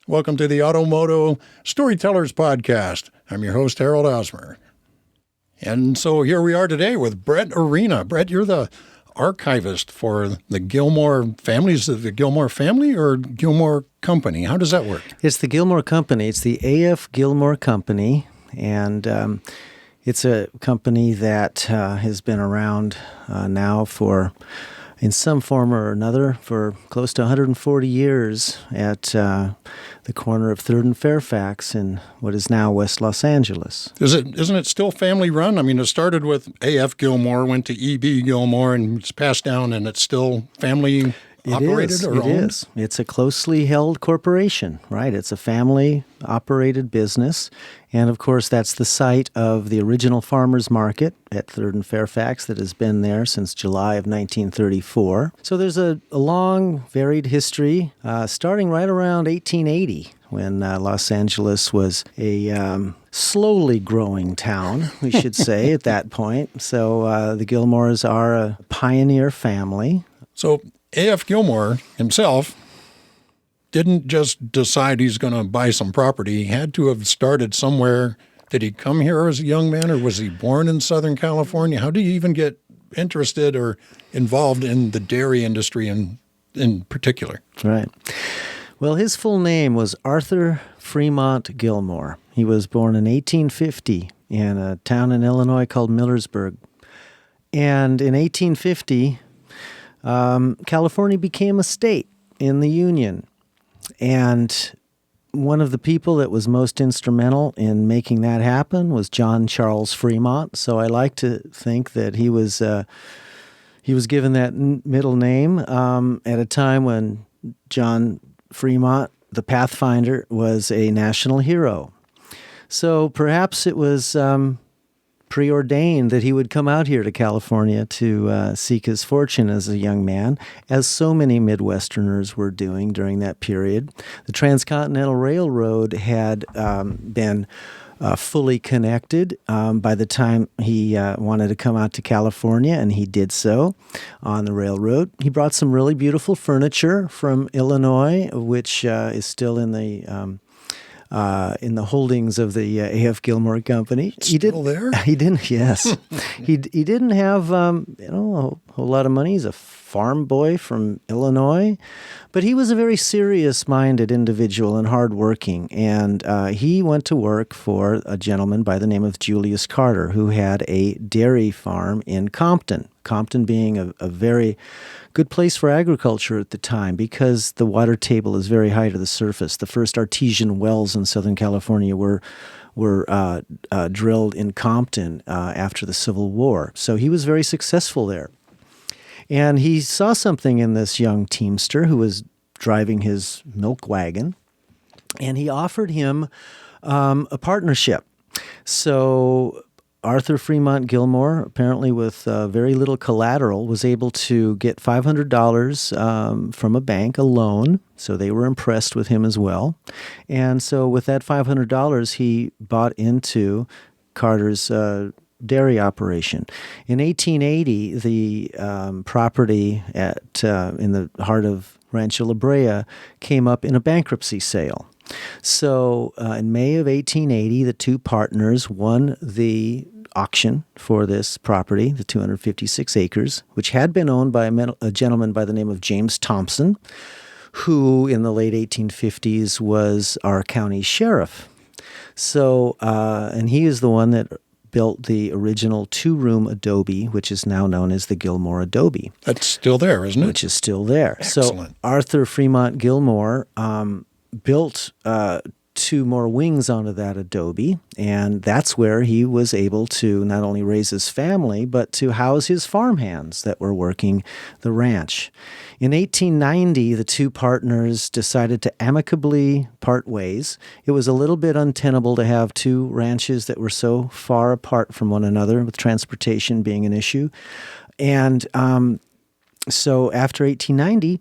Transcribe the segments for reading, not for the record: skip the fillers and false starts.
Welcome to the Automoto Storytellers Podcast. I'm your host, Harold Osmer. And so here we are today with Brett Arena. Brett, you're the archivist for the Gilmore family. Is it the Gilmore family or Gilmore Company? How does that work? It's the Gilmore Company. It's the A.F. Gilmore Company, and it's a company that has been around now for, in some form or another, for close to 140 years at the corner of 3rd and Fairfax in what is now West Los Angeles. Isn't it still family run? I mean, it started with A.F. Gilmore, went to E.B. Gilmore, and it's passed down, and it's still family operated or owned? It is. It's a closely held corporation, right? It's a family-operated business. And, of course, that's the site of the Orignal Farmers Market at 3rd and Fairfax that has been there since July of 1934. So there's a long, varied history, starting right around 1880, when Los Angeles was a slowly growing town, we should say, at that point. So the Gilmores are a pioneer family. So A.F. Gilmore himself didn't just decide he's going to buy some property. He had to have started somewhere. Did he come here as a young man, or was he born in Southern California? How do you even get interested or involved in the dairy industry in particular? Right. Well, his full name was Arthur Fremont Gilmore. He was born in 1850 in a town in Illinois called Millersburg. And in 1850, California became a state in the Union. And one of the people that was most instrumental in making that happen was John Charles Fremont. So I like to think that he was given that middle name at a time when John Fremont, the Pathfinder, was a national hero. So perhaps it was preordained that he would come out here to California to seek his fortune as a young man, as so many Midwesterners were doing during that period. The Transcontinental Railroad had been fully connected by the time he wanted to come out to California, and he did so on the railroad. He brought some really beautiful furniture from Illinois, which is still in the holdings of the A.F. Gilmore Company. Still there? He didn't. Yes, he didn't have a whole lot of money. He's a farm boy from Illinois, but he was a very serious-minded individual and hardworking. And he went to work for a gentleman by the name of Julius Carter, who had a dairy farm in Compton. Compton being a very good place for agriculture at the time because the water table is very high to the surface. The first artesian wells in Southern California were drilled in Compton after the Civil War. So he was very successful there. And he saw something in this young teamster who was driving his milk wagon, and he offered him a partnership. So Arthur Fremont Gilmore, apparently with very little collateral, was able to get $500 from a bank, a loan. So they were impressed with him as well. And so with that $500, he bought into Carter's dairy operation. In 1880, the property in the heart of Rancho La Brea came up in a bankruptcy sale. So in May of 1880, the two partners won the auction for this property, the 256 acres, which had been owned by a gentleman by the name of James Thompson, who in the late 1850s was our county sheriff. So, and he is the one that built the original two-room adobe, which is now known as the Gilmore Adobe. That's still there, isn't it? Which is still there. Excellent. So Arthur Fremont Gilmore built two more wings onto that adobe, and that's where he was able to not only raise his family, but to house his farmhands that were working the ranch. In 1890, the two partners decided to amicably part ways. It was a little bit untenable to have two ranches that were so far apart from one another, with transportation being an issue. And so after 1890,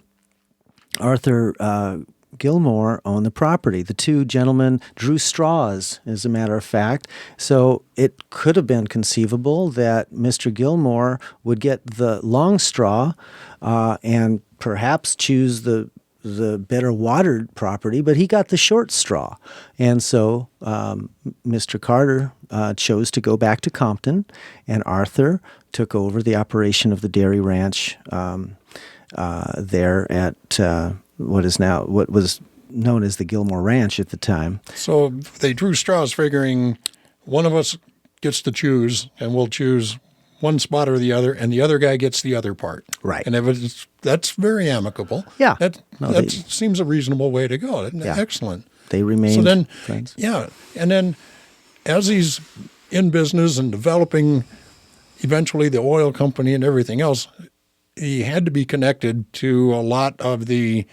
Arthur Gilmore owned the property. The two gentlemen drew straws, as a matter of fact. So it could have been conceivable that Mr. Gilmore would get the long straw and perhaps choose the the better watered property, but he got the short straw. And so Mr. Carter chose to go back to Compton, and Arthur took over the operation of the dairy ranch there at what was known as the Gilmore Ranch at the time. So they drew straws figuring one of us gets to choose, and we'll choose one spot or the other, and the other guy gets the other part. Right. And that's very amicable. Yeah. That seems a reasonable way to go. Yeah. Excellent. They remained friends. Yeah. And then as he's in business and developing eventually the oil company and everything else, he had to be connected to a lot of the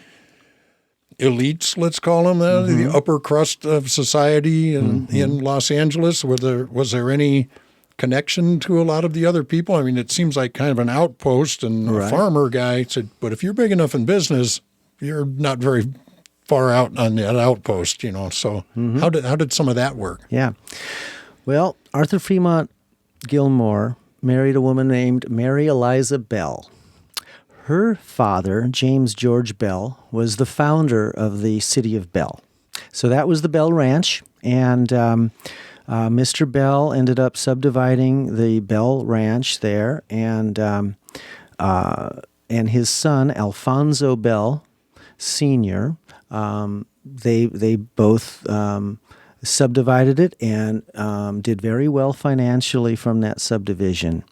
elites, let's call them, the upper crust of society in Los Angeles. Was there any connection to a lot of the other people? I mean, it seems like kind of an outpost, and a farmer guy said, but if you're big enough in business, you're not very far out on that outpost, So how did some of that work? Yeah. Well, Arthur Fremont Gilmore married a woman named Mary Eliza Bell. Her father, James George Bell, was the founder of the city of Bell. So that was the Bell Ranch, and Mr. Bell ended up subdividing the Bell Ranch there, and his son, Alfonso Bell Sr., they both subdivided it and did very well financially from that subdivision.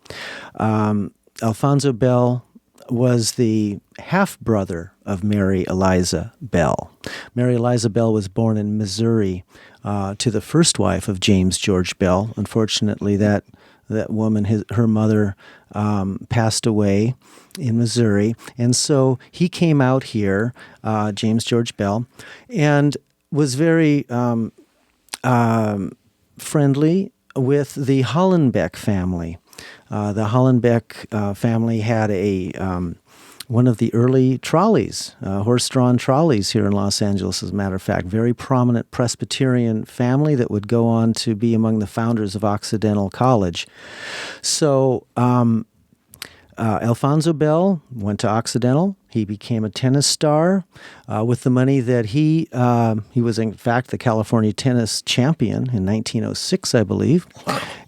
Alfonso Bell was the half-brother of Mary Eliza Bell. Mary Eliza Bell was born in Missouri to the first wife of James George Bell. Unfortunately, that woman, her mother, passed away in Missouri. And so he came out here, James George Bell, and was very friendly with the Hollenbeck family. The Hollenbeck family had one of the early trolleys, horse-drawn trolleys here in Los Angeles, as a matter of fact. Very prominent Presbyterian family that would go on to be among the founders of Occidental College. So Alfonso Bell went to Occidental. He became a tennis star with the money that he was, in fact, the California tennis champion in 1906, I believe.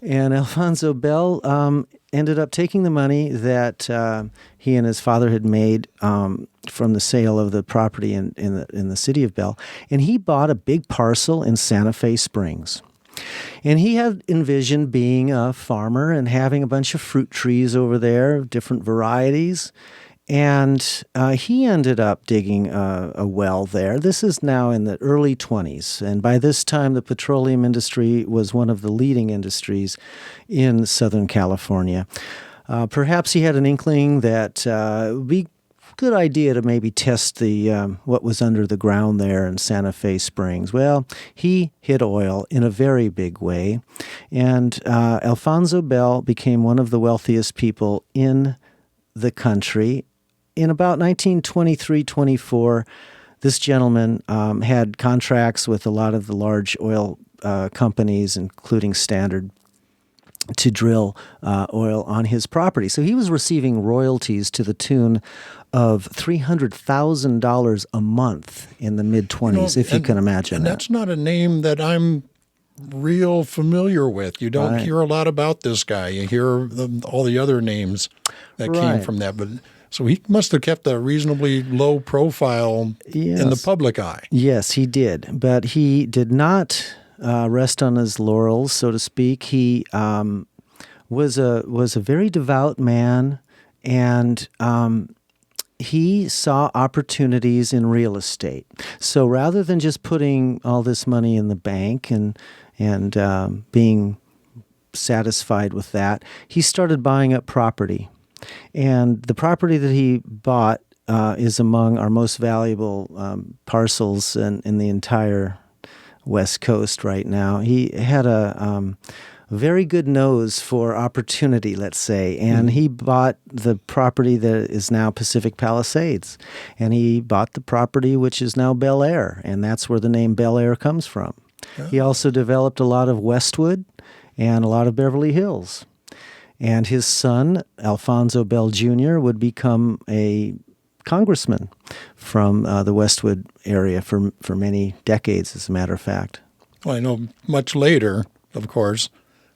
And Alfonso Bell ended up taking the money that he and his father had made from the sale of the property in the city of Bell, and he bought a big parcel in Santa Fe Springs. And he had envisioned being a farmer and having a bunch of fruit trees over there, different varieties. And he ended up digging a well there. This is now in the early 20s. And by this time, the petroleum industry was one of the leading industries in Southern California. Perhaps he had an inkling that it would be a good idea to maybe test what was under the ground there in Santa Fe Springs. Well, he hit oil in a very big way. And Alfonso Bell became one of the wealthiest people in the country. In about 1923-24, this gentleman had contracts with a lot of the large oil companies, including Standard, to drill oil on his property. So he was receiving royalties to the tune of $300,000 a month in the mid-20s, if you can imagine and that. That's not a name that I'm real familiar with. You don't hear a lot about this guy. You hear all the other names that came from that, but... So he must have kept a reasonably low profile in the public eye. Yes, he did. But he did not rest on his laurels, so to speak. He was a very devout man, and he saw opportunities in real estate. So rather than just putting all this money in the bank and being satisfied with that, he started buying up property. And the property that he bought is among our most valuable parcels in the entire West Coast right now. He had a very good nose for opportunity, let's say, and he bought the property that is now Pacific Palisades, and he bought the property which is now Bel Air, and that's where the name Bel Air comes from. Yeah. He also developed a lot of Westwood and a lot of Beverly Hills. And his son, Alfonso Bell Jr., would become a congressman from the Westwood area for many decades, as a matter of fact. Well, I know much later, of course,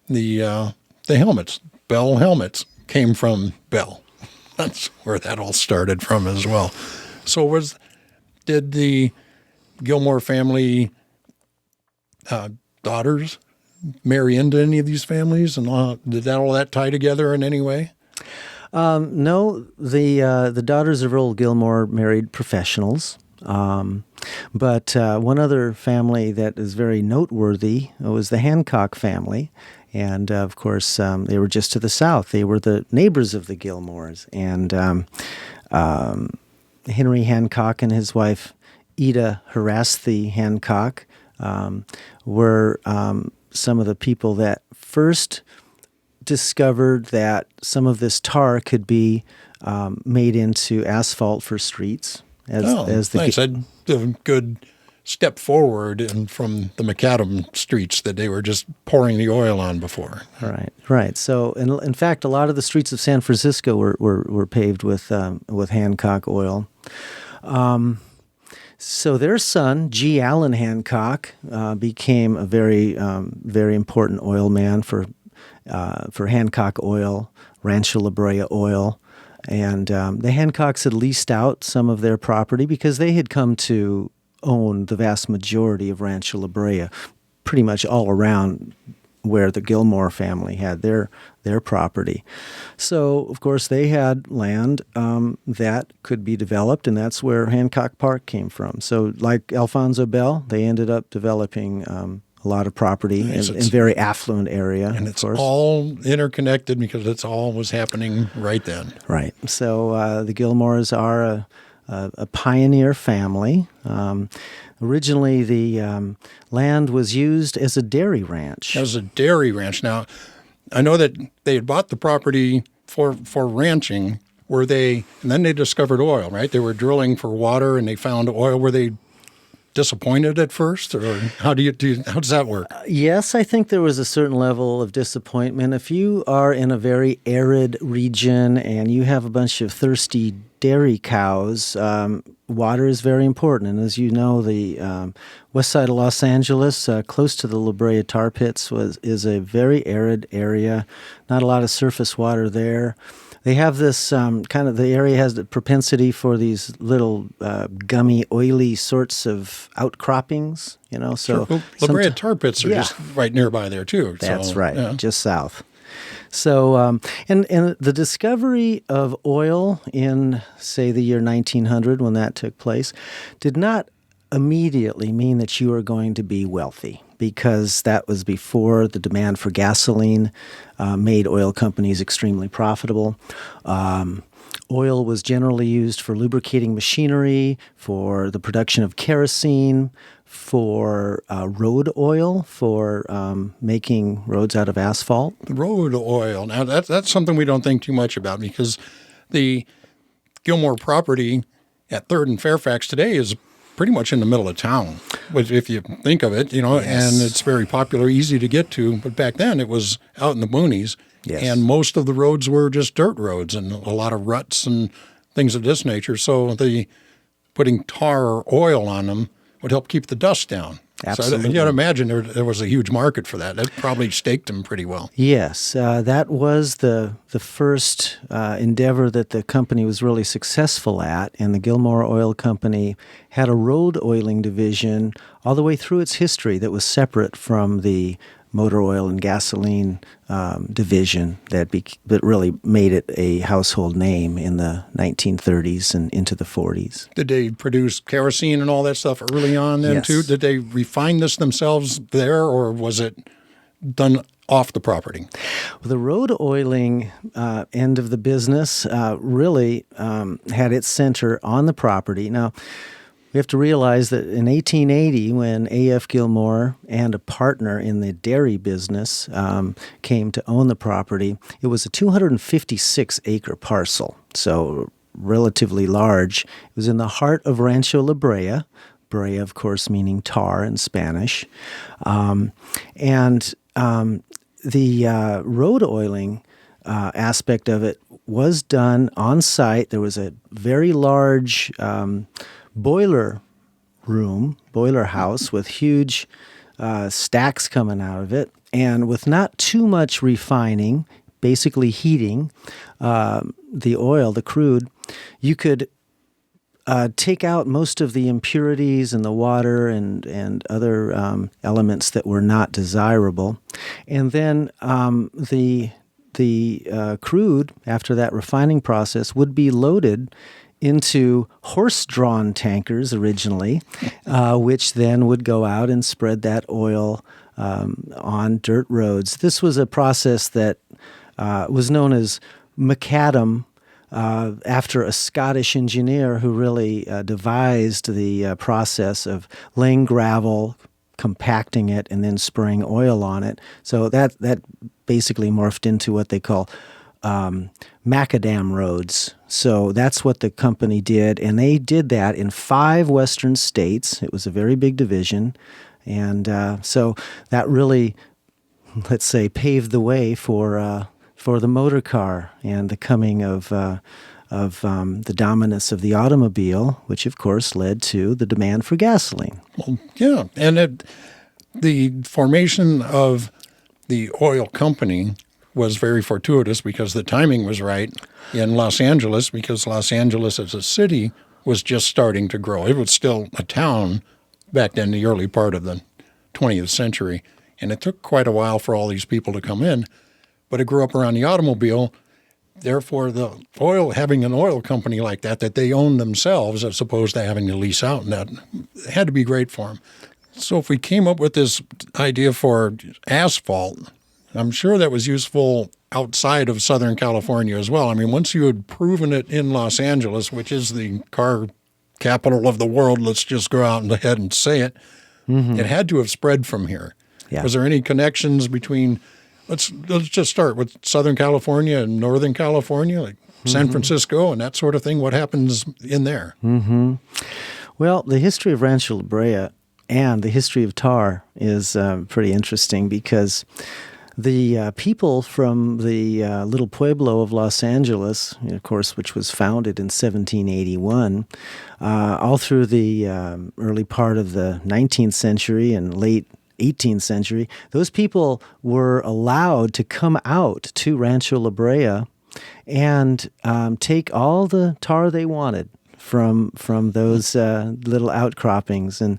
the helmets, Bell helmets, came from Bell. That's where that all started from as well. So did the Gilmore family daughters marry into any of these families, and did all that tie together in any way? No, the daughters of Earl Gilmore married professionals. But one other family that is very noteworthy was the Hancock family. And, of course, they were just to the south. They were the neighbors of the Gilmores. And Henry Hancock and his wife, Ida Harassthi Hancock, were some of the people that first discovered that some of this tar could be made into asphalt for streets. Nice. That's a good step forward and from the macadam streets that they were just pouring the oil on before. Right. So, in fact, a lot of the streets of San Francisco were paved with Hancock oil. So their son, G. Allen Hancock, became a very important oil man for Hancock Oil, Rancho La Brea Oil. And the Hancocks had leased out some of their property because they had come to own the vast majority of Rancho La Brea, pretty much all around where the Gilmore family had their property. So, of course, they had land that could be developed, and that's where Hancock Park came from. So, like Alfonso Bell, they ended up developing a lot of property in a very affluent area. And it's all interconnected because it's all was happening right then. Right. So the Gilmores are a pioneer family. Originally, the land was used as a dairy ranch. As a dairy ranch. Now, I know that they had bought the property for ranching. And then they discovered oil, right? They were drilling for water and they found oil. Were they disappointed at first, or how does that work? Yes, I think there was a certain level of disappointment. If you are in a very arid region and you have a bunch of thirsty dairy cows, water is very important. And as you know, the west side of Los Angeles, close to the La Brea tar pits, is a very arid area. Not a lot of surface water there. They have this the area has the propensity for these little gummy, oily sorts of outcroppings, So sure. La Brea tar pits are just right nearby there too. That's right, just south. So, and the discovery of oil in, say, the year 1900, when that took place, did not immediately mean that you were going to be wealthy, because that was before the demand for gasoline made oil companies extremely profitable. Oil was generally used for lubricating machinery, for the production of kerosene, for road oil, for making roads out of asphalt. Road oil. Now, that's something we don't think too much about, because the Gilmore property at 3rd and Fairfax today is pretty much in the middle of town, if you think of it, Yes. And it's very popular, easy to get to. But back then it was out in the boonies, and most of the roads were just dirt roads and a lot of ruts and things of this nature. So putting tar or oil on them would help keep the dust down. Absolutely. So you got to imagine there was a huge market for that. That probably staked them pretty well. Yes, that was the first endeavor that the company was really successful at, and the Gilmore Oil Company had a road oiling division all the way through its history that was separate from the motor oil and gasoline division that really made it a household name in the 1930s and into the 40s. Did they produce kerosene and all that stuff early on then Yes. too? Did they refine this themselves there, or was it done off the property? Well, the road oiling end of the business really had its center on the property. Now, we have to realize that in 1880, when A.F. Gilmore and a partner in the dairy business came to own the property, it was a 256-acre parcel, so relatively large. It was in the heart of Rancho La Brea, Brea, of course, meaning tar in Spanish. The road oiling aspect of it was done on site. There was a very large boiler house with huge stacks coming out of it, and with not too much refining, basically heating the oil, the crude, you could take out most of the impurities in the water and other elements that were not desirable. And then the crude, after that refining process, would be loaded into horse-drawn tankers originally, which then would go out and spread that oil on dirt roads. This was a process that was known as macadam, after a Scottish engineer who really devised the process of laying gravel, compacting it, and then spraying oil on it. So that basically morphed into what they call macadam roads. So that's what the company did, and they did that in 5 western states. It was a very big division, and so that really, let's say, paved the way for the motor car and the coming of the dominance of the automobile, which of course led to the demand for gasoline. Well, yeah, and the formation of the oil company was very fortuitous because the timing was right in Los Angeles, because Los Angeles as a city was just starting to grow. It was still a town back then, the early part of the 20th century, and it took quite a while for all these people to come in. But it grew up around the automobile. Therefore, having an oil company like that they own themselves as opposed to having to lease out, and that had to be great for them. So if we came up with this idea for asphalt, I'm sure that was useful outside of Southern California as well. I mean, once you had proven it in Los Angeles, which is the car capital of the world, let's just go out ahead and say it, it had to have spread from here. Yeah. Was there any connections between... Let's just start with Southern California and Northern California, like San Francisco and that sort of thing. What happens in there? Well, the history of Rancho La Brea and the history of tar is pretty interesting, because the people from the little pueblo of Los Angeles, of course, which was founded in 1781, all through the early part of the 19th century and late 18th century, those people were allowed to come out to Rancho La Brea and take all the tar they wanted from those little outcroppings. And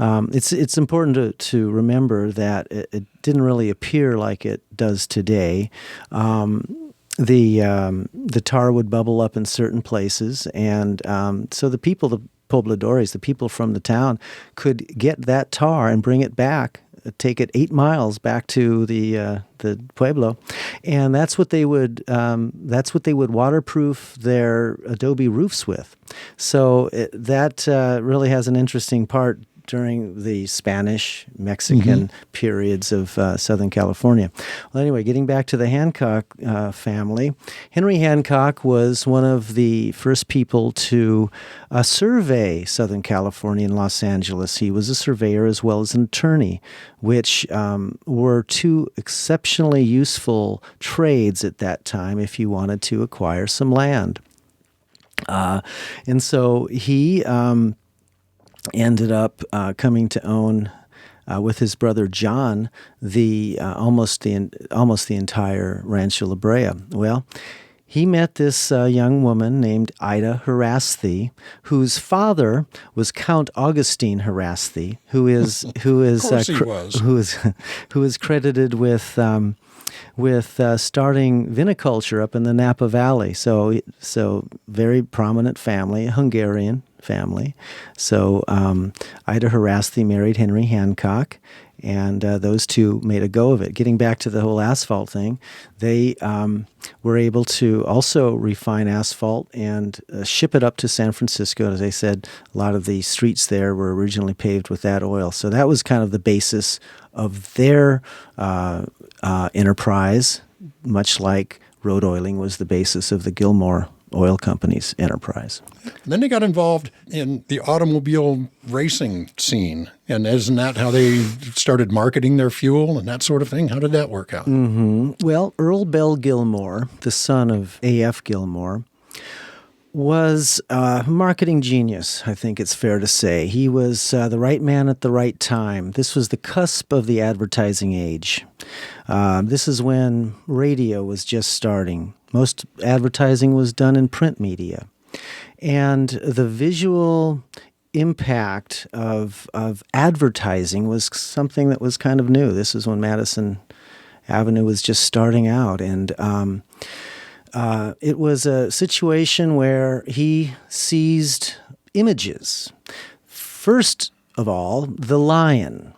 it's important to remember that it didn't really appear like it does today. The tar would bubble up in certain places, and so the people, the pobladores, the people from the town, could get that tar and bring it back, take it 8 miles back to the pueblo, and that's what they would waterproof their adobe roofs with. So that really has an interesting part during the Spanish, Mexican periods of Southern California. Well, anyway, getting back to the Hancock family, Henry Hancock was one of the first people to survey Southern California and Los Angeles. He was a surveyor as well as an attorney, which were 2 exceptionally useful trades at that time if you wanted to acquire some land. And so he ended up coming to own, with his brother John, almost the entire Rancho La Brea. Well, he met this young woman named Ida Harasthi, whose father was Count Augustine Harasthi, who is credited with starting viniculture up in the Napa Valley. So very prominent family, Hungarian family. So Ida Harasthi married Henry Hancock, and those two made a go of it. Getting back to the whole asphalt thing, they were able to also refine asphalt and ship it up to San Francisco. As I said, a lot of the streets there were originally paved with that oil. So that was kind of the basis of their enterprise, much like road oiling was the basis of the Gilmore oil company's enterprise. Then they got involved in the automobile racing scene. And isn't that how they started marketing their fuel and that sort of thing? How did that work out? Well, Earl Bell Gilmore, the son of A.F. Gilmore, was a marketing genius, I think it's fair to say. He was the right man at the right time. This was the cusp of the advertising age. This is when radio was just starting. Most advertising was done in print media. And the visual impact of advertising was something that was kind of new. This is when Madison Avenue was just starting out. And it was a situation where he seized images. First of all, the lion.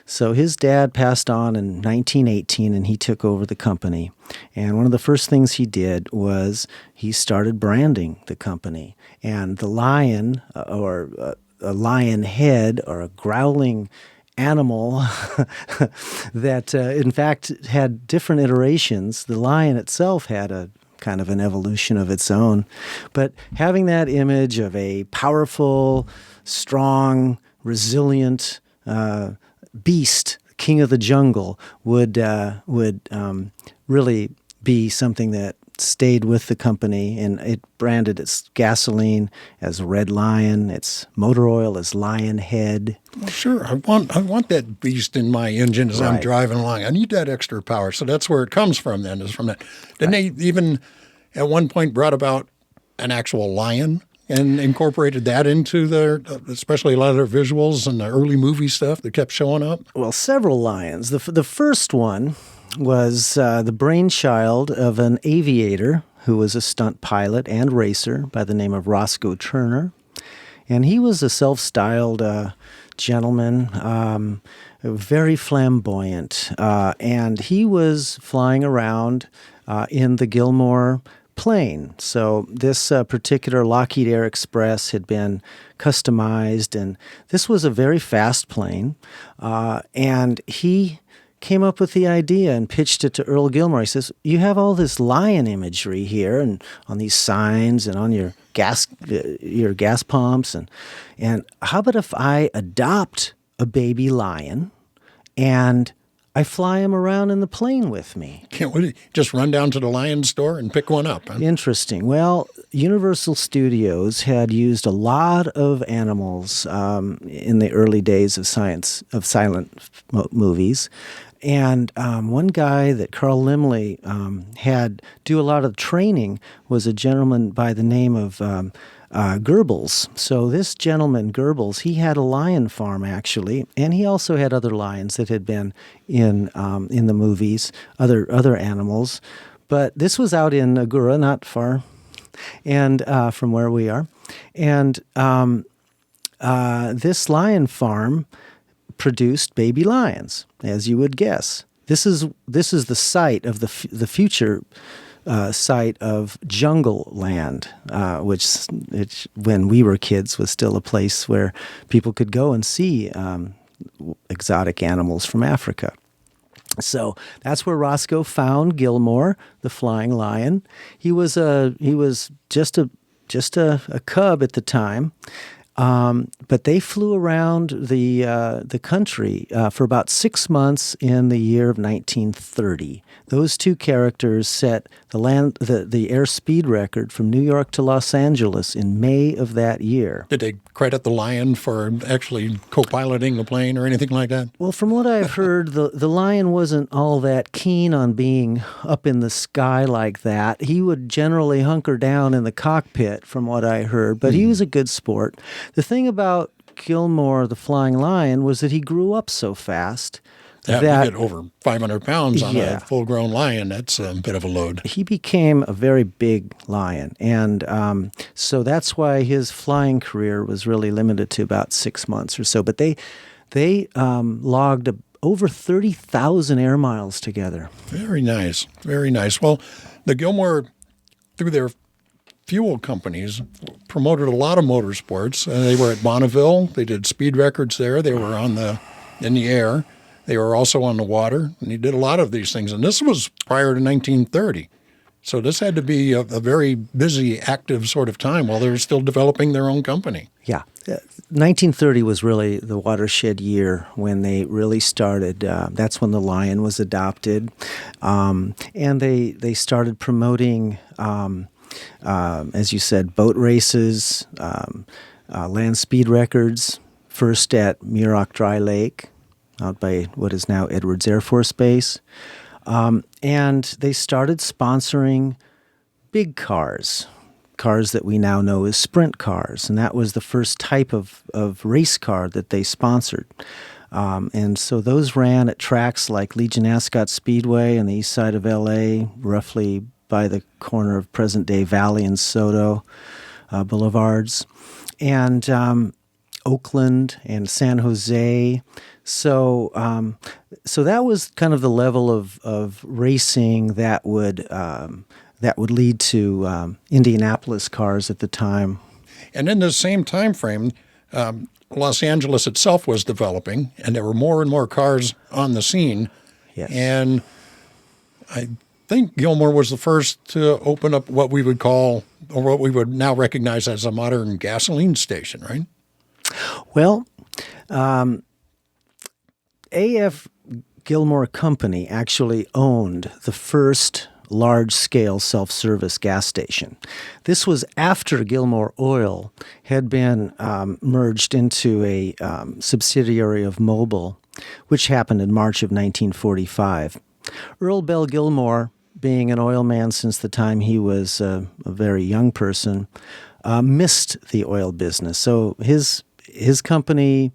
So his dad passed on in 1918, and he took over the company. And one of the first things he did was he started branding the company. And the lion, or a lion head, or a growling animal that, in fact, had different iterations. The lion itself had a kind of an evolution of its own. But having that image of a powerful, strong, resilient beast, king of the jungle, would really be something that stayed with the company, and it branded its gasoline as Red Lion, its motor oil as Lion Head. Well, sure. I want that beast in my engine as I'm driving along. I need that extra power. So that's where it comes from then, is from that. Didn't they even at one point brought about an actual lion and incorporated that into their, especially a lot of their visuals and the early movie stuff that kept showing up? Well, several lions. The first one was the brainchild of an aviator who was a stunt pilot and racer by the name of Roscoe Turner. And he was a self-styled gentleman, very flamboyant. And he was flying around in the Gilmore plane. So this particular Lockheed Air Express had been customized, and this was a very fast plane. And he came up with the idea and pitched it to Earl Gilmore. He says, "You have all this lion imagery here, and on these signs, and on your gas pumps, and how about if I adopt a baby lion, and I fly him around in the plane with me?" Can't we just run down to the lion store and pick one up? Huh? Interesting. Well, Universal Studios had used a lot of animals in the early days of silent movies. And one guy that Carl Laemmle had do a lot of training was a gentleman by the name of Goebbels. So this gentleman, Goebbels, he had a lion farm, actually, and he also had other lions that had been in the movies, other animals. But this was out in Agoura, not far and from where we are. And this lion farm produced baby lions, as you would guess. This is the site of the future site of Jungle Land, which when we were kids was still a place where people could go and see exotic animals from Africa. So that's where Roscoe found Gilmore, the flying lion. He was just a cub at the time. But they flew around the country for about 6 months in the year of 1930. Those two characters set the airspeed record from New York to Los Angeles in May of that year. Did they credit the lion for actually co-piloting the plane or anything like that? Well, from what I've heard, the lion wasn't all that keen on being up in the sky like that. He would generally hunker down in the cockpit, from what I heard, but he was a good sport. The thing about Gilmore, the flying lion, was that he grew up so fast. You get over 500 pounds on a full-grown lion. That's a bit of a load. He became a very big lion, and so that's why his flying career was really limited to about 6 months or so. But they logged over 30,000 air miles together. Very nice, very nice. Well, the Gilmore, through their fuel companies, promoted a lot of motorsports. They were at Bonneville. They did speed records there. They were in the air. They were also on the water, and he did a lot of these things. And this was prior to 1930. So this had to be a very busy, active sort of time while they were still developing their own company. Yeah. 1930 was really the watershed year when they really started. That's when the lion was adopted. And they started promoting, as you said, boat races, land speed records, first at Muroc Dry Lake, out by what is now Edwards Air Force Base. And they started sponsoring big cars that we now know as sprint cars. And that was the first type of race car that they sponsored. And so those ran at tracks like Legion Ascot Speedway on the east side of L.A., roughly by the corner of present-day Valley and Soto boulevards, and Oakland and San Jose. So that was kind of the level of racing that would lead to Indianapolis cars at the time. And in the same time frame, Los Angeles itself was developing, and there were more and more cars on the scene. Yes. And I think Gilmore was the first to open up what we would call, or what we would now recognize as a modern gasoline station, right? Well, A.F. Gilmore Company actually owned the first large-scale self-service gas station. This was after Gilmore Oil had been merged into a subsidiary of Mobil, which happened in March of 1945. Earl Bell Gilmore, being an oil man since the time he was a very young person, missed the oil business. So his company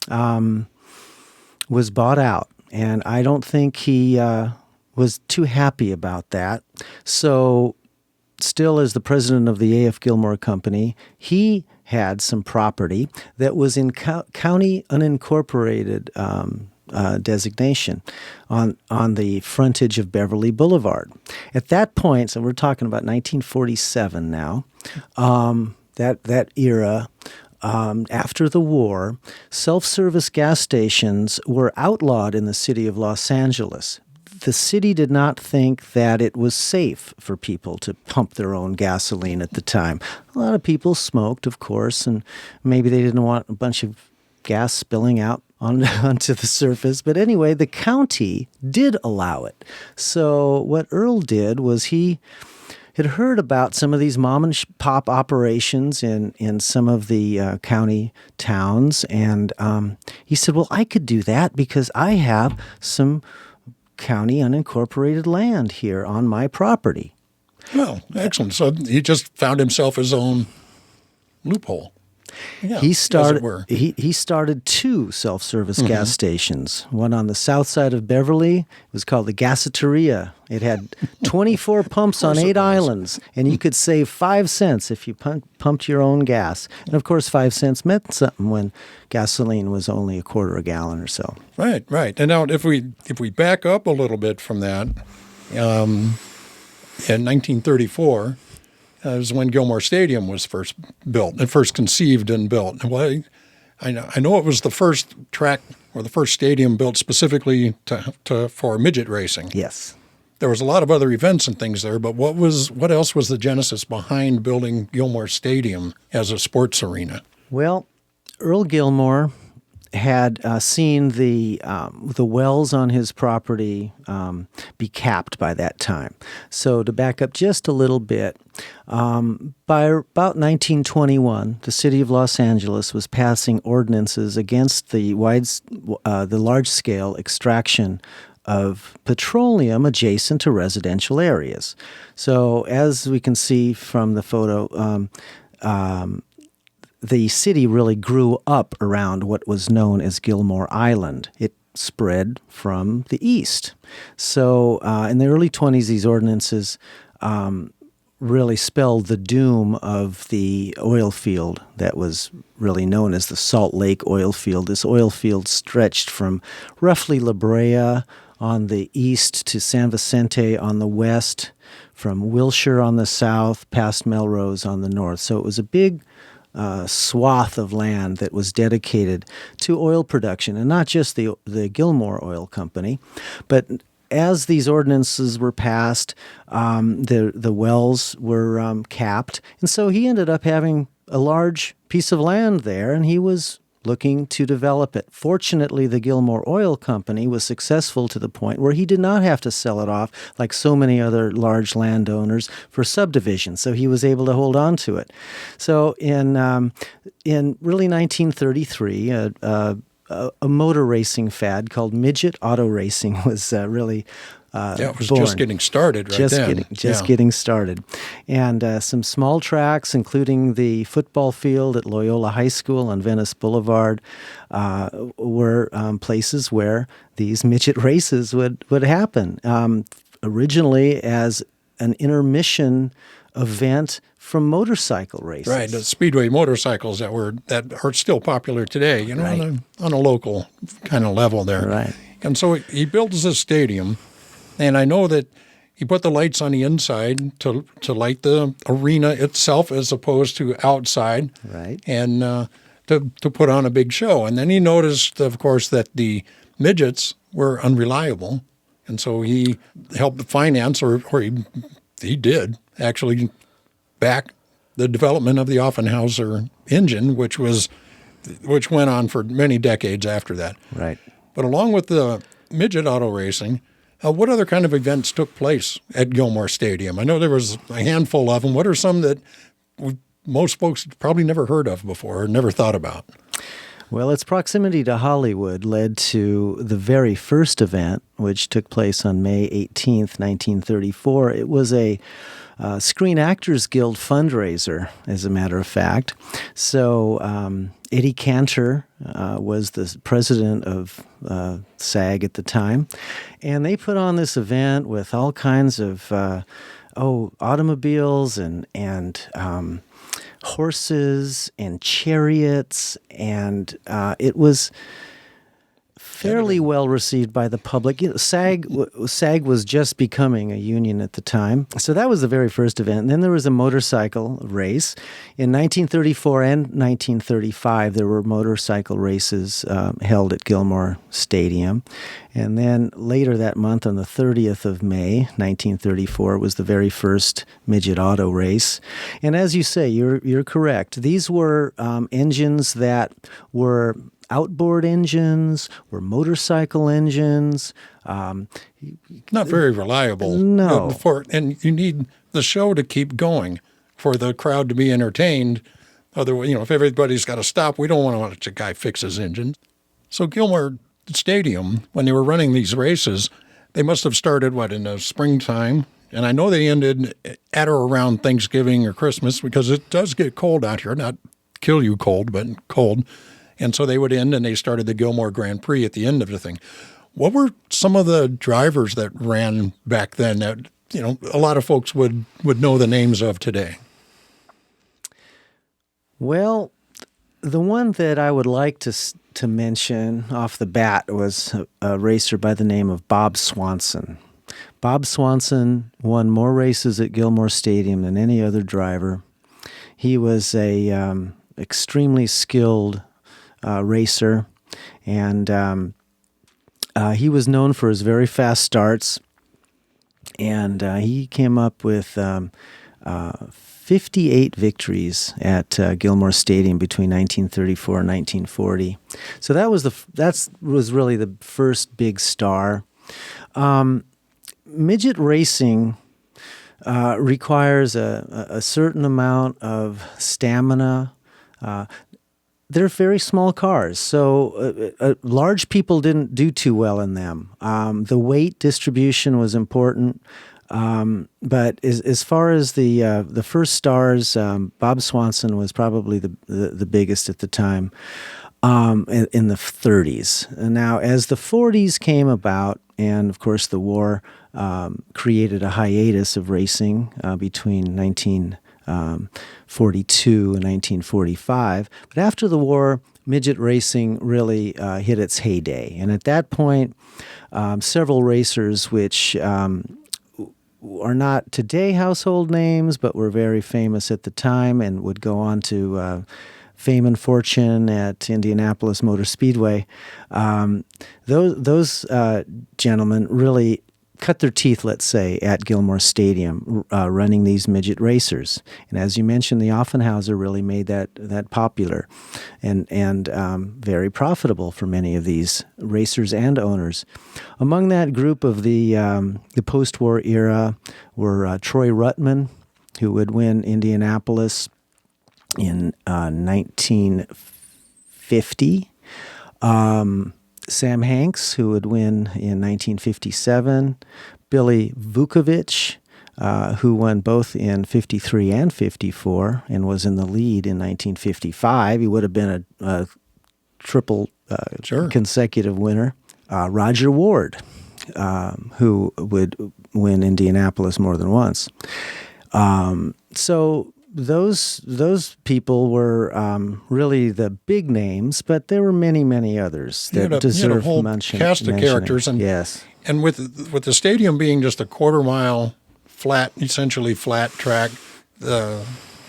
was bought out, and I don't think he was too happy about that. So still as the president of the A.F. Gilmore Company, he had some property that was in county unincorporated designation on the frontage of Beverly Boulevard. At that point, so we're talking about 1947 now, that era, after the war, self-service gas stations were outlawed in the city of Los Angeles. The city did not think that it was safe for people to pump their own gasoline at the time. A lot of people smoked, of course, and maybe they didn't want a bunch of gas spilling out onto the surface. But anyway, the county did allow it. So what Earl did was he had heard about some of these mom and pop operations in some of the county towns, and he said, well, I could do that because I have some county unincorporated land here on my property. Well, excellent. So he just found himself his own loophole. Yeah, He started. as it were. He started two self-service gas stations. One on the south side of Beverly. It was called the Gaseteria. It had 24 pumps on 8 islands, and you could save 5 cents if you pumped your own gas. And of course, 5 cents meant something when gasoline was only a quarter a gallon or so. Right, right. And now, if we back up a little bit from that, in 1934. Was when Gilmore Stadium was first built, and first conceived and built. Well, I know it was the first track or the first stadium built specifically for midget racing. Yes. There was a lot of other events and things there, but what else was the genesis behind building Gilmore Stadium as a sports arena? Well, Earl Gilmore had seen the wells on his property be capped by that time. So to back up just a little bit, by about 1921, the city of Los Angeles was passing ordinances against the large-scale extraction of petroleum adjacent to residential areas. So as we can see from the photo, the city really grew up around what was known as Gilmore Island. It spread from the east. So in the early 20s, these ordinances really spelled the doom of the oil field that was really known as the Salt Lake oil field. This oil field stretched from roughly La Brea on the east to San Vicente on the west, from Wilshire on the south, past Melrose on the north. So it was a big swath of land that was dedicated to oil production, and not just the Gilmore Oil Company, but as these ordinances were passed, the wells were capped, and so he ended up having a large piece of land there, and he was looking to develop it. Fortunately, the Gilmore Oil Company was successful to the point where he did not have to sell it off like so many other large landowners for subdivision, so he was able to hold on to it. So in really 1933, a motor racing fad called midget auto racing was really it was born. just getting started then. Getting started. And some small tracks, including the football field at Loyola High School on Venice Boulevard, were places where these midget races would happen. Originally as an intermission event from motorcycle races. Right, the speedway motorcycles that are still popular today, Right. on a local kind of level there. Right. And so he builds this stadium, and I know that he put the lights on the inside to light the arena itself as opposed to outside. Right. And to put on a big show. And then he noticed, of course, that the midgets were unreliable, and so he helped finance, or he did actually back the development of the Offenhauser engine, which went on for many decades after that. Right. But along with the midget auto racing, what other kind of events took place at Gilmore Stadium? I know there was a handful of them. What are some that most folks probably never heard of before or never thought about? Well, its proximity to Hollywood led to the very first event, which took place on May 18th, 1934. It was a Screen Actors Guild fundraiser, as a matter of fact. So Eddie Cantor was the president of SAG at the time, and they put on this event with all kinds of automobiles and horses and chariots, and it was fairly well received by the public. SAG was just becoming a union at the time. So that was the very first event. And then there was a motorcycle race. In 1934 and 1935, there were motorcycle races held at Gilmore Stadium. And then later that month, on the 30th of May, 1934, was the very first midget auto race. And as you say, you're correct. These were engines that were outboard engines, were motorcycle engines. Not very reliable. No. And you need the show to keep going for the crowd to be entertained. Otherwise, if everybody's got to stop, we don't want to watch a guy fix his engine. So Gilmore Stadium, when they were running these races, they must have started, in the springtime? And I know they ended at or around Thanksgiving or Christmas, because it does get cold out here. Not kill you cold, but cold. And so they would end, and they started the Gilmore Grand Prix at the end of the thing. What were some of the drivers that ran back then that, a lot of folks would know the names of today? Well, the one that I would like to mention off the bat was a racer by the name of Bob Swanson. Bob Swanson won more races at Gilmore Stadium than any other driver. He was a extremely skilled racer, and he was known for his very fast starts, and he came up with 58 victories at Gilmore Stadium between 1934 and 1940. So that was really the first big star. Midget racing requires a certain amount of stamina. They're very small cars, so large people didn't do too well in them. The weight distribution was important, but as far as the first stars, Bob Swanson was probably the biggest at the time, in the 30s. And now, as the 40s came about, and of course the war created a hiatus of racing between 1942 and 1945. But after the war, midget racing really hit its heyday. And at that point, several racers which are not today household names, but were very famous at the time and would go on to fame and fortune at Indianapolis Motor Speedway. Those gentlemen really cut their teeth, let's say, at Gilmore Stadium, running these midget racers. And as you mentioned, the Offenhauser really made that popular and very profitable for many of these racers and owners. Among that group of the post-war era were Troy Ruttman, who would win Indianapolis in 1950. Sam Hanks, who would win in 1957. Billy Vukovich, who won both in 53 and 54 and was in the lead in 1955. He would have been a triple consecutive winner. Roger Ward, who would win Indianapolis more than once. So those people were really the big names, but there were many others that deserve mention. Cast of characters, and yes, and with the stadium being just a quarter-mile flat, essentially flat track, the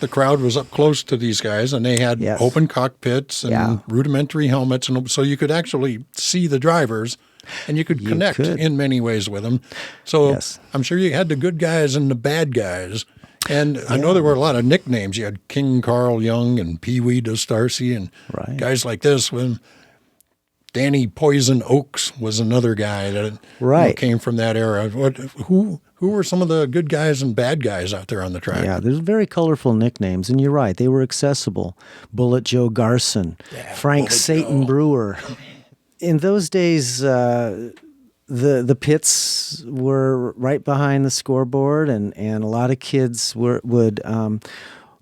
crowd was up close to these guys, and they had open cockpits and rudimentary helmets, and so you could actually see the drivers. And you could connect in many ways with them. So I'm sure you had the good guys and the bad guys. And I know there were a lot of nicknames. You had King Carl Young and Pee Wee DeStarcy and guys like this. When Danny Poison Oaks was another guy that came from that era. Who were some of the good guys and bad guys out there on the track? Yeah, there's very colorful nicknames, and you're right. They were accessible. Bullet Joe Garson, Frank Satan Brewer. In those days, the pits were right behind the scoreboard, and a lot of kids would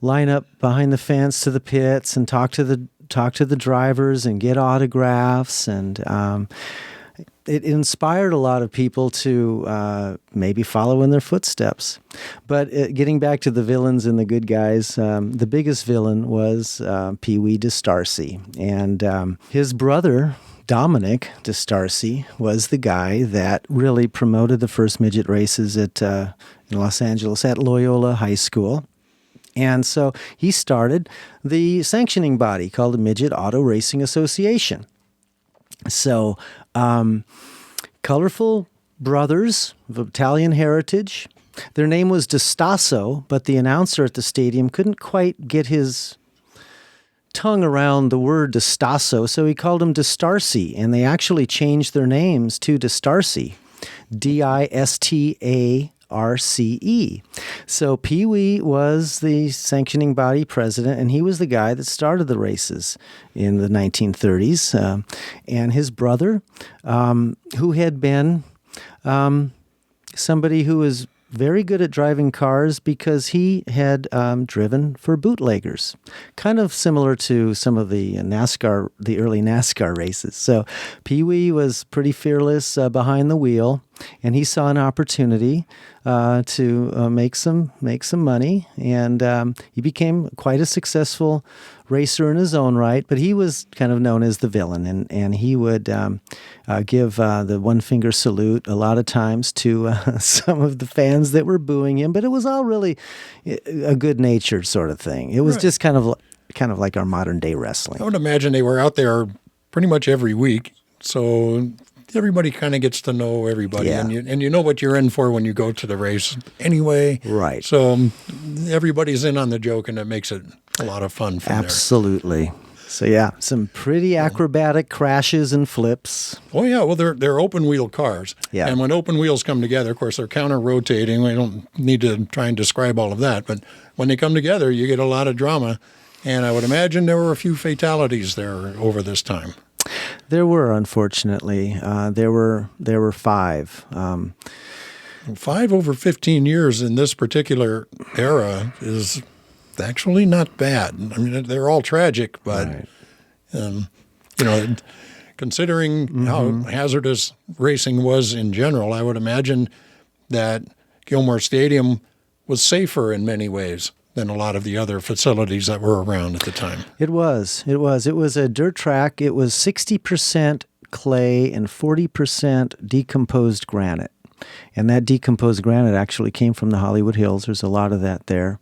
line up behind the fence to the pits and talk to the drivers and get autographs, and it inspired a lot of people to maybe follow in their footsteps. But getting back to the villains and the good guys, the biggest villain was Pee Wee DeStarcy, and his brother Dominic DeStarcy was the guy that really promoted the first midget races in Los Angeles at Loyola High School. And so he started the sanctioning body called the Midget Auto Racing Association. So colorful brothers of Italian heritage. Their name was DeStasso, but the announcer at the stadium couldn't quite get his tongue around the word DeStasso, so he called him DeStarcy, and they actually changed their names to DeStarcy, D-I-S-T-A-R-C-E. So Pee Wee was the sanctioning body president, and he was the guy that started the races in the 1930s. And his brother, who had been somebody who was very good at driving cars because he had driven for bootleggers, kind of similar to some of the early NASCAR races. So Pee Wee was pretty fearless behind the wheel, and he saw an opportunity to make some money, and he became quite a successful racer in his own right, but he was kind of known as the villain, and he would give the one-finger salute a lot of times to some of the fans that were booing him, but it was all really a good-natured sort of thing. It was just kind of like our modern-day wrestling. I would imagine they were out there pretty much every week, so everybody kind of gets to know everybody, and you know what you're in for when you go to the race anyway. Right. So everybody's in on the joke, and it makes it a lot of fun from Absolutely. So yeah, some pretty acrobatic crashes and flips. Oh yeah, well they're open wheel cars. Yeah. And when open wheels come together, of course they're counter rotating. We don't need to try and describe all of that, but when they come together, you get a lot of drama. And I would imagine there were a few fatalities there over this time. There were, unfortunately. There were 5. 5 over 15 years in this particular era is actually not bad. I mean, they're all tragic, but considering how hazardous racing was in general, I would imagine that Gilmore Stadium was safer in many ways than a lot of the other facilities that were around at the time. It was a dirt track. It was 60% clay and 40% decomposed granite. And that decomposed granite actually came from the Hollywood Hills. There's a lot of that there.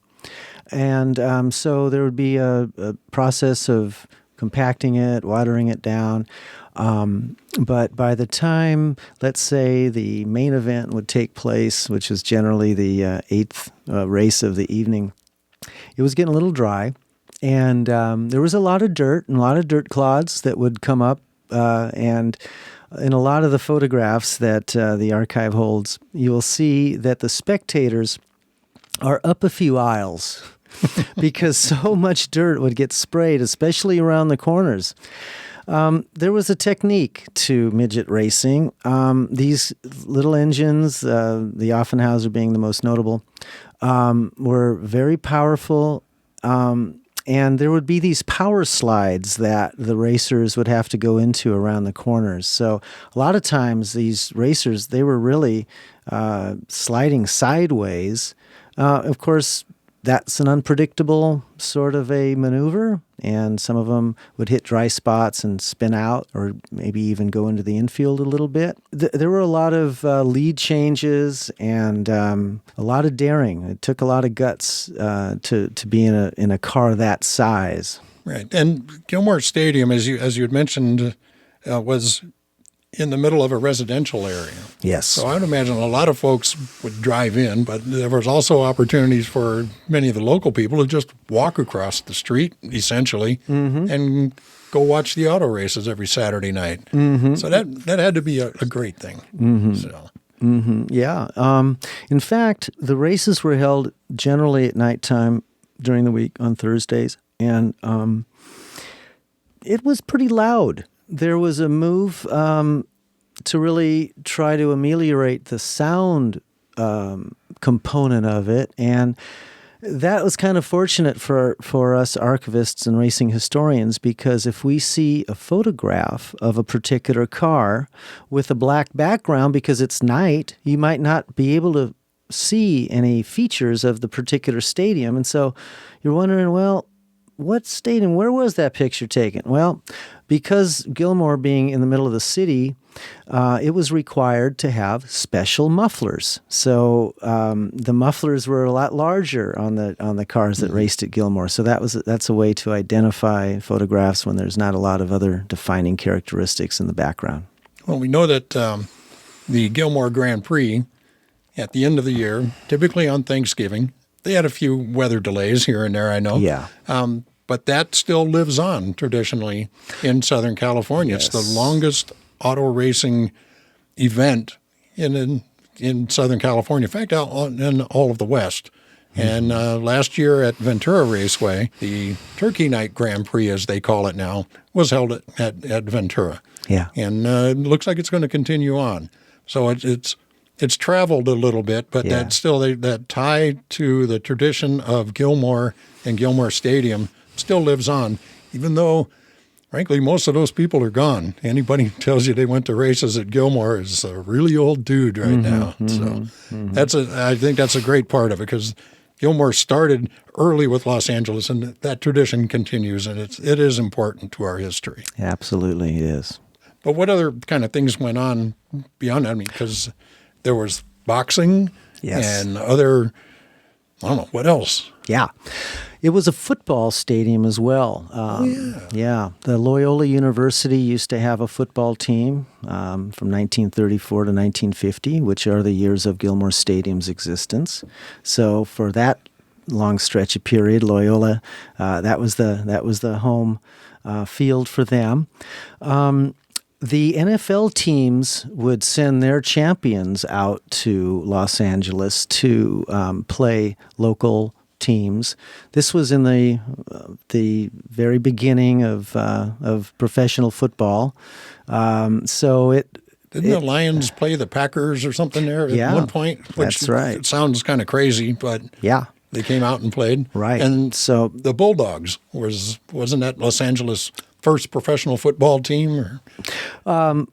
And so there would be a process of compacting it, watering it down. But by the time, let's say, the main event would take place, which is generally the eighth race of the evening, it was getting a little dry. And there was a lot of dirt and a lot of dirt clods that would come up. And in a lot of the photographs that the archive holds, you will see that the spectators are up a few aisles because so much dirt would get sprayed, especially around the corners. There was a technique to midget racing. These little engines, the Offenhauser being the most notable, were very powerful. And there would be these power slides that the racers would have to go into around the corners. So a lot of times these racers, they were really sliding sideways. Of course, that's an unpredictable sort of a maneuver, and some of them would hit dry spots and spin out or maybe even go into the infield a little bit. There were a lot of lead changes and a lot of daring. It took a lot of guts to be in a car that size. Right. And Gilmore Stadium, as you had mentioned, was in the middle of a residential area. Yes. So I would imagine a lot of folks would drive in, but there was also opportunities for many of the local people to just walk across the street, essentially, and go watch the auto races every Saturday night. So that had to be a great thing. So. Yeah. In fact, the races were held generally at nighttime during the week on Thursdays, and it was pretty loud. There was a move to really try to ameliorate the sound component of it, and that was kind of fortunate for us archivists and racing historians, because if we see a photograph of a particular car with a black background because it's night, you might not be able to see any features of the particular stadium. And so you're wondering, well, what stadium, where was that picture taken? Well, because Gilmore being in the middle of the city, it was required to have special mufflers. So the mufflers were a lot larger on the cars that raced at Gilmore. So that's a way to identify photographs when there's not a lot of other defining characteristics in the background. Well, we know that the Gilmore Grand Prix at the end of the year, typically on Thanksgiving, they had a few weather delays here and there, I know. Yeah. But that still lives on traditionally in Southern California. Yes. It's the longest auto racing event in Southern California. In fact, in all of the West. And last year at Ventura Raceway, the Turkey Night Grand Prix, as they call it now, was held at Ventura. Yeah. And it looks like it's going to continue on. So it's traveled a little bit, but Yeah. that's still that tie to the tradition of Gilmore and Gilmore Stadium still lives on, even though, frankly, most of those people are gone. Anybody who tells you they went to races at Gilmore is a really old dude right now. So I think that's a great part of it, because Gilmore started early with Los Angeles, and that tradition continues, and it is important to our history. Absolutely, it is. But what other kind of things went on beyond that? I mean, because there was boxing and other, I don't know, what else? Yeah. It was a football stadium as well. Yeah. The Loyola University used to have a football team from 1934 to 1950, which are the years of Gilmore Stadium's existence. So for that long stretch of period, Loyola, that was the home field for them. The NFL teams would send their champions out to Los Angeles to play local teams. This was in the very beginning of professional football. Didn't the Lions play the Packers or something there at one point? Which that's right. It sounds kind of crazy, but they came out and played. Right. And so the Bulldogs wasn't that Los Angeles' first professional football team? Or?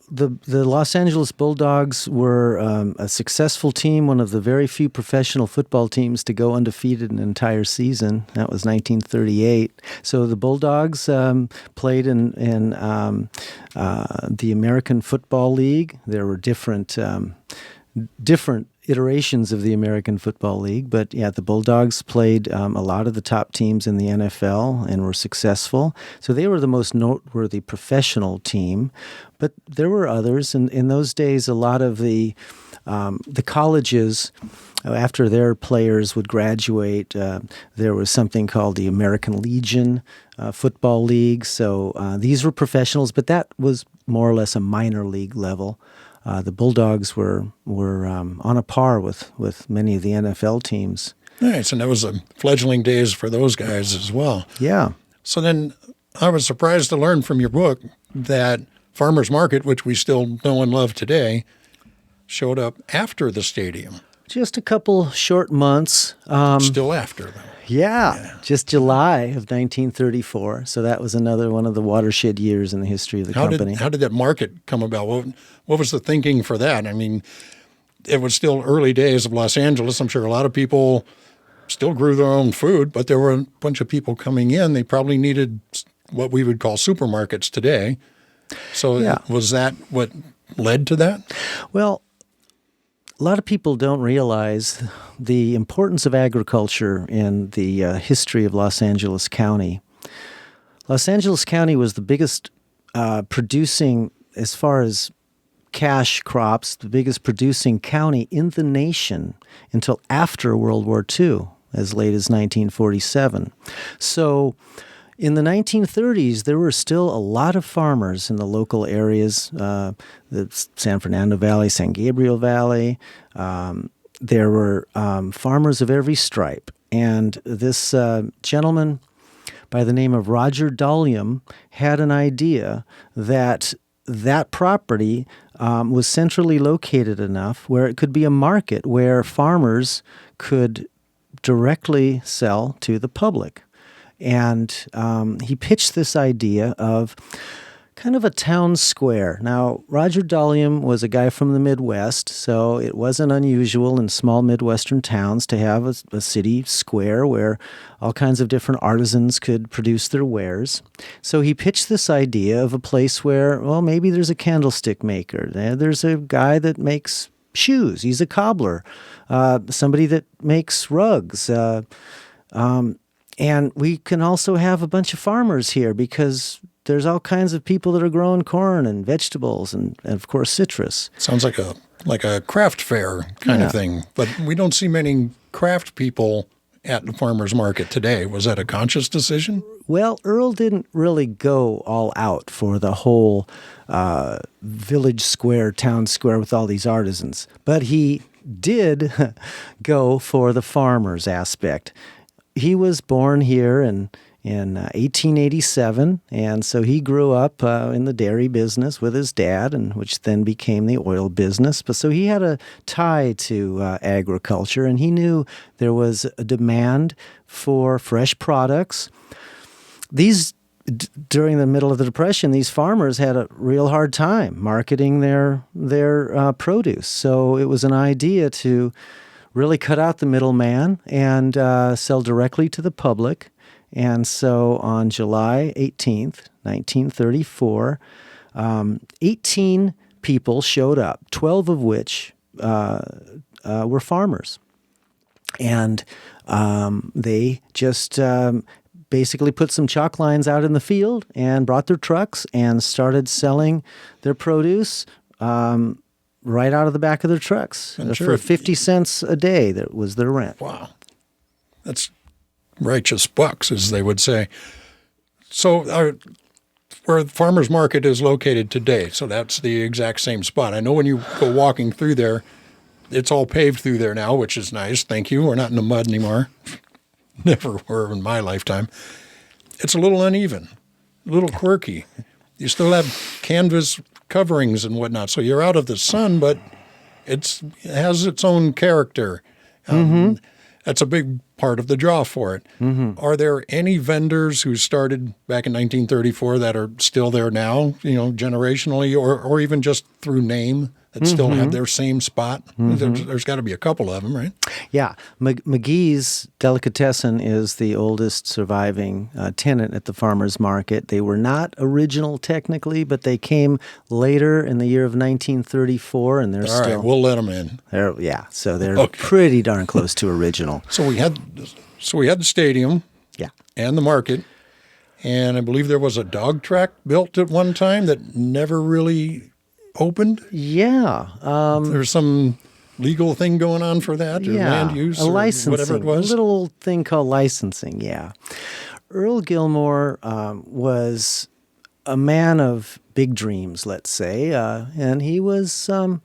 The Los Angeles Bulldogs were a successful team, one of the very few professional football teams to go undefeated an entire season. That was 1938. So the Bulldogs played in the American Football League. There were different iterations of the American Football League. But yeah, the Bulldogs played a lot of the top teams in the NFL and were successful. So they were the most noteworthy professional team. But there were others. And in those days, a lot of the colleges, after their players would graduate, there was something called the American Legion Football League. So these were professionals, but that was more or less a minor league level. The Bulldogs were on a par with many of the NFL teams. Nice, and that was the fledgling days for those guys as well. Yeah. So then I was surprised to learn from your book that Farmers Market, which we still know and love today, showed up after the stadium. Just a couple short months. Still after, though. Yeah, just July of 1934. So that was another one of the watershed years in the history of the company. How did that market come about? What was the thinking for that? I mean, it was still early days of Los Angeles. I'm sure a lot of people still grew their own food, but there were a bunch of people coming in. They probably needed what we would call supermarkets today. So was that what led to that? Well, a lot of people don't realize the importance of agriculture in the history of Los Angeles County. Los Angeles County was the biggest producing, as far as cash crops, the biggest producing county in the nation until after World War II, as late as 1947. So in the 1930s, there were still a lot of farmers in the local areas, the San Fernando Valley, San Gabriel Valley. There were farmers of every stripe. And this gentleman by the name of Roger Dolium had an idea that property was centrally located enough where it could be a market where farmers could directly sell to the public. And he pitched this idea of kind of a town square. Now, Roger Dolium was a guy from the Midwest, so it wasn't unusual in small Midwestern towns to have a city square where all kinds of different artisans could produce their wares. So he pitched this idea of a place where, well, maybe there's a candlestick maker. There's a guy that makes shoes. He's a cobbler. Somebody that makes rugs. And we can also have a bunch of farmers here because there's all kinds of people that are growing corn and vegetables and of course, citrus. Sounds like a craft fair kind of thing. But we don't see many craft people at the farmers market today. Was that a conscious decision? Well, Earl didn't really go all out for the whole village square, town square with all these artisans. But he did go for the farmers aspect. He was born here in 1887, and so he grew up in the dairy business with his dad, and which then became the oil business. But so he had a tie to agriculture, and he knew there was a demand for fresh products. During the middle of the Depression, these farmers had a real hard time marketing their produce. So it was an idea to really cut out the middleman and sell directly to the public. And so on July 18th, 1934, 18 people showed up, 12 of which were farmers. And they just basically put some chalk lines out in the field and brought their trucks and started selling their produce right out of the back of their trucks for 50 cents a day. That was their rent. Wow. That's righteous bucks, as they would say. So where the farmers market is located today, so that's the exact same spot. I know when you go walking through there, it's all paved through there now, which is nice. Thank you. We're not in the mud anymore. Never were in my lifetime. It's a little uneven, a little quirky. You still have canvas coverings and whatnot, so you're out of the sun, but it has its own character. That's a big part of the draw for it. Are there any vendors who started back in 1934 that are still there now, generationally, or even just through name that still have their same spot? There's got to be a couple of them, right? Yeah. McGee's Delicatessen is the oldest surviving tenant at the farmers market. They were not original technically, but they came later in the year of 1934, and they're All still... right, we'll let them in. So they're pretty darn close to original. So we had the stadium and the market, and I believe there was a dog track built at one time that never really opened. Yeah. There's some legal thing going on for that, or land use, a or licensing, whatever it was. A little thing called licensing, yeah. Earl Gilmore was a man of big dreams, let's say, and he was a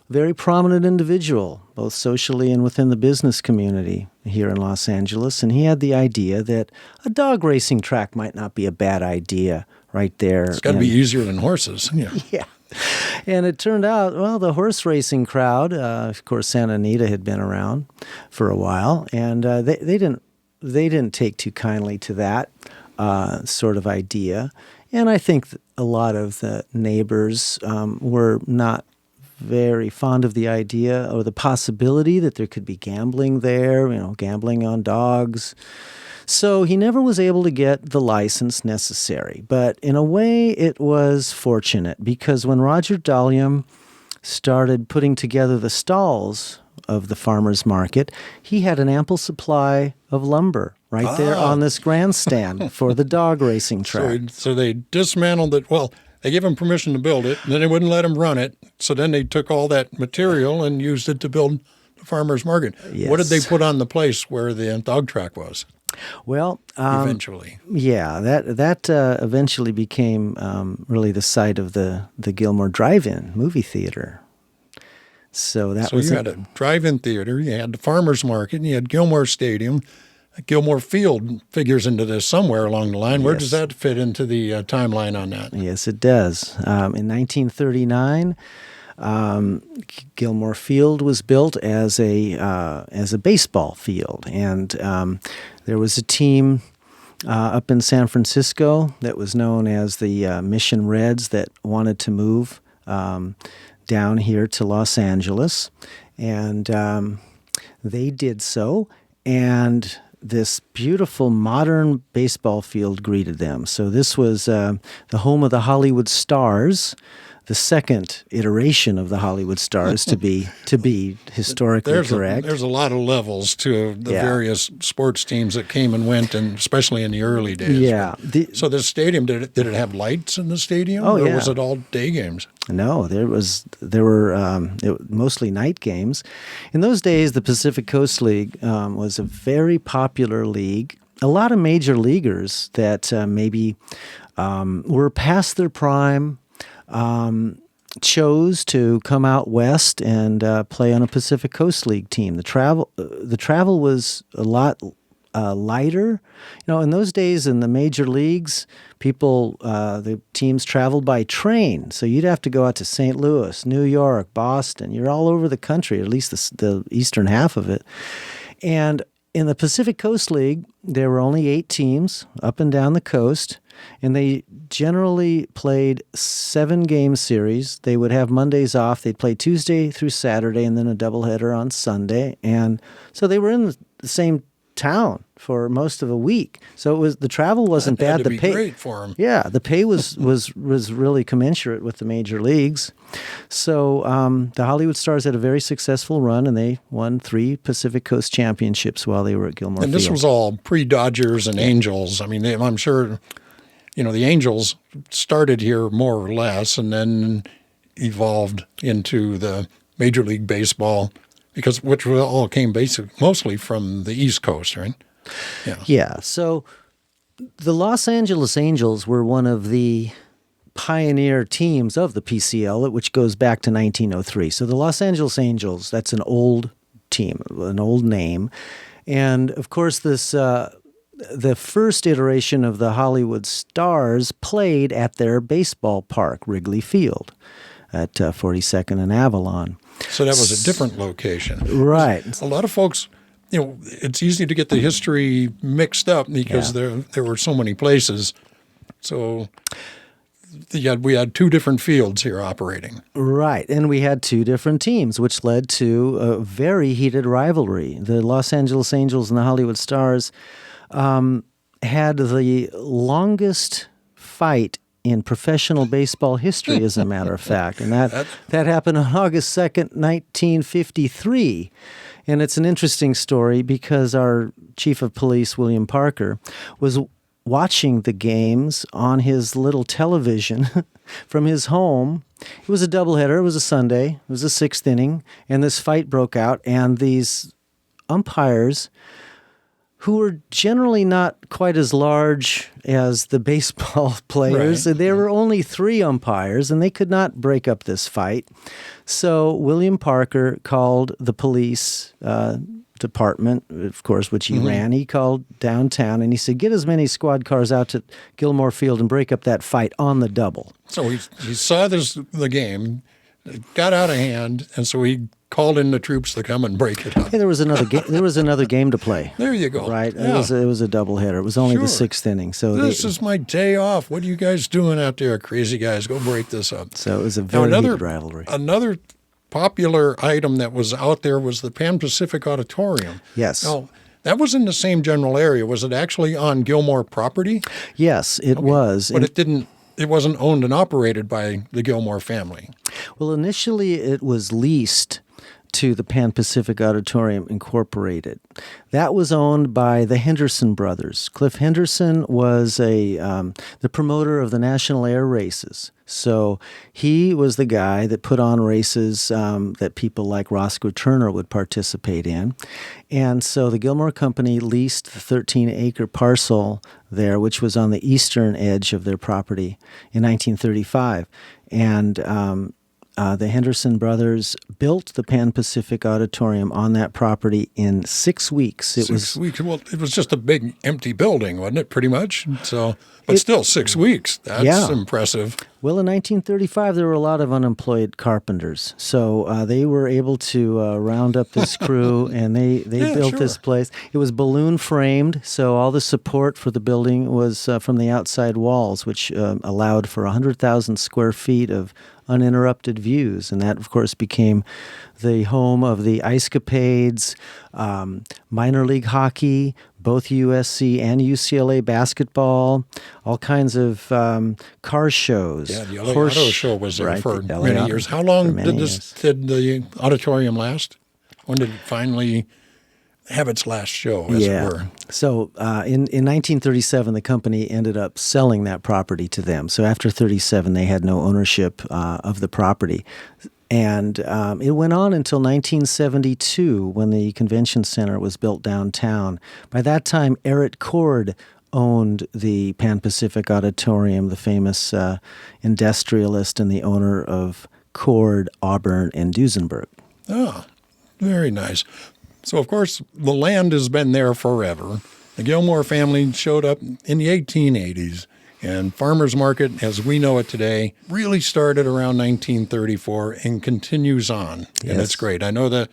very prominent individual, both socially and within the business community here in Los Angeles, and he had the idea that a dog racing track might not be a bad idea right there. It's got to be easier than horses. Yeah. And it turned out, well, the horse racing crowd, of course, Santa Anita had been around for a while, and they didn't take too kindly to that sort of idea. And I think a lot of the neighbors were not very fond of the idea or the possibility that there could be gambling there, gambling on dogs. So he never was able to get the license necessary. But in a way, it was fortunate because when Roger Dalium started putting together the stalls of the farmers market, he had an ample supply of lumber right there on this grandstand for the dog racing track. So they dismantled it. Well, they gave him permission to build it, and then they wouldn't let him run it. So then they took all that material and used it to build the farmers market. Yes. What did they put on the place where the dog track was? Well, Eventually. Yeah, that eventually became really the site of the Gilmore Drive-In movie theater. So you had a drive-in theater, you had the farmers market, and you had Gilmore Stadium. Gilmore Field figures into this somewhere along the line. Where does that fit into the timeline on that? Yes, it does. In 1939, Gilmore Field was built as a baseball field, and there was a team up in San Francisco that was known as the Mission Reds that wanted to move down here to Los Angeles, and they did so, and this beautiful modern baseball field greeted them. So this was the home of the Hollywood Stars, the second iteration of the Hollywood Stars to be historically correct. There's a lot of levels to the various sports teams that came and went, and especially in the early days. Yeah. So this stadium, did it have lights in the stadium? Oh, or yeah. was it all day games? No, there were mostly night games. In those days, the Pacific Coast League was a very popular league. A lot of major leaguers that maybe were past their prime chose to come out west and play on a Pacific Coast League team. The travel was a lot lighter. In those days in the major leagues, the teams traveled by train. So you'd have to go out to St. Louis, New York, Boston. You're all over the country, at least the eastern half of it. And in the Pacific Coast League, there were only 8 teams up and down the coast, and they generally played 7-game series. They would have Mondays off. They'd play Tuesday through Saturday and then a doubleheader on Sunday. And so they were in the same town for most of a week. So the travel wasn't bad. The pay great for them. Yeah, the pay was really commensurate with the major leagues. So the Hollywood Stars had a very successful run, and they won 3 Pacific Coast championships while they were at Gilmore And this Field. was all pre-Dodgers and Angels. I mean, I'm sure, the Angels started here more or less, and then evolved into the Major League Baseball, which all came mostly from the East Coast, right? Yeah. So the Los Angeles Angels were one of the pioneer teams of the PCL, which goes back to 1903. So the Los Angeles Angels, that's an old team, an old name. And of course, the first iteration of the Hollywood Stars played at their baseball park, Wrigley Field, at 42nd and Avalon. So that was a different location. Right. A lot of folks it's easy to get the history mixed up because there were so many places. So we had two different fields here operating. Right. And we had two different teams, which led to a very heated rivalry. The Los Angeles Angels and the Hollywood Stars had the longest fight in professional baseball history, as a matter of fact. And that happened on August 2nd, 1953. And it's an interesting story because our chief of police, William Parker, was watching the games on his little television from his home. It was a doubleheader. It was a Sunday. It was the sixth inning. And this fight broke out. And these umpires, who were generally not quite as large as the baseball players. Right. There were only three umpires, and they could not break up this fight. So William Parker called the police department, of course, which he ran. He called downtown, and he said, get as many squad cars out to Gilmore Field and break up that fight on the double. So he saw the game, it got out of hand, and so he called in the troops to come and break it up. Hey, there was another game. There was another game to play. There you go. Right. Yeah. It was a doubleheader. It was only the sixth inning. So this is my day off. What are you guys doing out there, crazy guys? Go break this up. So it was a very heated rivalry. Another popular item that was out there was the Pan Pacific Auditorium. Yes. Now, that was in the same general area. Was it actually on Gilmore property? Yes, it was. But it wasn't owned and operated by the Gilmore family. Well, initially it was leased to the Pan Pacific Auditorium Incorporated. That was owned by the Henderson brothers. Cliff Henderson was the promoter of the National Air Races. So he was the guy that put on races that people like Roscoe Turner would participate in. And so the Gilmore Company leased the 13-acre parcel there, which was on the eastern edge of their property in 1935. And the Henderson brothers built the Pan Pacific Auditorium on that property in 6 weeks. 6 weeks. Well, it was just a big empty building, wasn't it, pretty much? So, but still 6 weeks. That's impressive. Well, in 1935, there were a lot of unemployed carpenters. So they were able to round up this crew, and they built this place. It was balloon framed, so all the support for the building was from the outside walls, which allowed for 100,000 square feet of uninterrupted views. And that, of course, became the home of the Ice Capades, minor league hockey, both USC and UCLA basketball, all kinds of car shows. Yeah, the LA Auto Show was there for many years. How long did the auditorium last? When did it finally have its last show, as it were? So in 1937, the company ended up selling that property to them. So after 37, they had no ownership of the property. And it went on until 1972 when the convention center was built downtown. By that time, Eric Cord owned the Pan Pacific Auditorium, the famous industrialist and the owner of Cord, Auburn, and Duesenberg. Oh, very nice. So, of course, the land has been there forever. The Gilmore family showed up in the 1880s, and Farmers Market, as we know it today, really started around 1934 and continues on. Yes. And it's great. I know that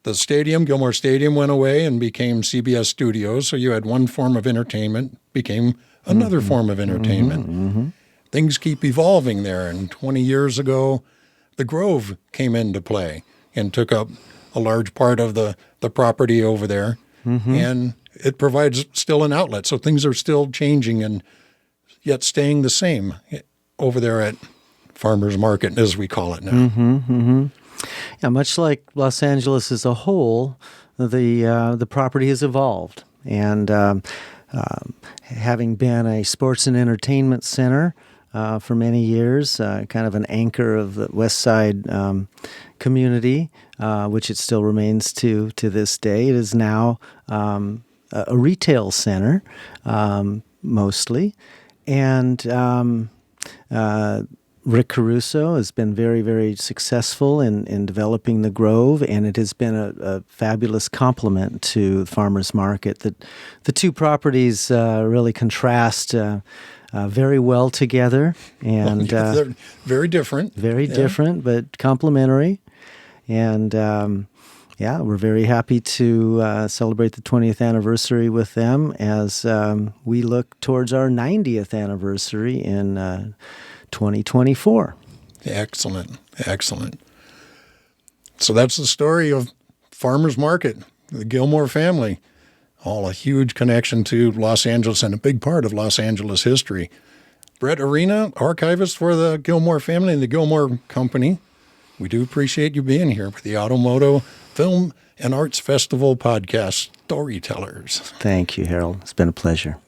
the stadium, Gilmore Stadium, went away and became CBS Studios, so you had one form of entertainment, became another form of entertainment. Things keep evolving there, and 20 years ago, the Grove came into play and took up a large part of the property over there, and it provides still an outlet. So things are still changing and yet staying the same over there at Farmers Market, as we call it now. Yeah, much like Los Angeles as a whole, the property has evolved. And having been a sports and entertainment center for many years, kind of an anchor of the West Side community, which it still remains to this day. It is now a retail center, mostly. And Rick Caruso has been very, very successful in developing the Grove, and it has been a fabulous complement to Farmers Market. The two properties really contrast very well together, and they're very different. Very different, but complementary. And Yeah, we're very happy to celebrate the 20th anniversary with them as we look towards our 90th anniversary in 2024. Excellent. Excellent. So that's the story of Farmers Market, the Gilmore family. All a huge connection to Los Angeles and a big part of Los Angeles history. Brett Arena, archivist for the Gilmore family and the Gilmore Company. We do appreciate you being here with the Automoto Film and Arts Festival podcast Storytellers. Thank you, Harold. It's been a pleasure.